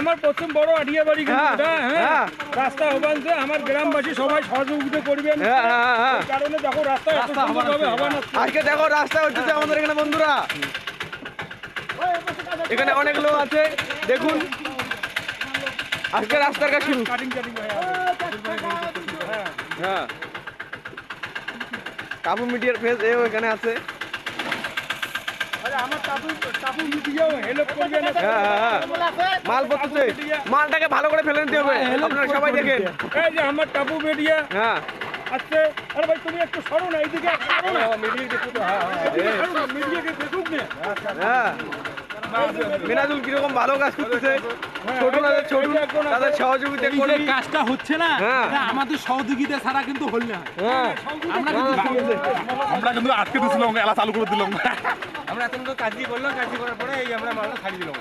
আমার প্রথম বড় আড়িয়া বাড়ি কিন্তু এটা, হ্যাঁ রাস্তা হবানতে আমার গ্রামবাসী সবাই সহযোগিতা করবেন। এই কারণে দেখো রাস্তা এত সুন্দরভাবে হবান হচ্ছে। আজকে দেখো রাস্তা হচ্ছে আমাদের এখানে বন্ধুরা, এখানে অনেক লোক আছে দেখুন, আজকে রাস্তার কাজ শুরু। হ্যাঁ কাবু মিডিয়ার ফেস এখানে আছে। আমার টাপু মিডিয়াও হেল্প করবে না। মাল পড়তেছে, মালটাকে ভালো করে ফেলে নিতে হবে, আপনারা সবাই দেখেন। এই যে আমার টাপু মিডিয়া হ্যাঁ আচ্ছা, আরে ভাই তুমি একটু সরো না, এইদিকে সরো না, মিডিয়াকে দেখুক না। হ্যাঁ মিনাজুল কিরকম ভালো কাজ করতেছে, ছোট তাদের সহযোগিতা করে কাজটা হচ্ছে না, আমাদের সহযোগিতা ছাড়া কিন্তু হল না। আমরা কিন্তু আটকে দিয়েছিলাম, এলা চালু করে দিলাম। আমরা এত কাজ দিয়ে করলাম, কাজ করার পরে এই আমরা মালটা ছাড়িয়ে দিলাম।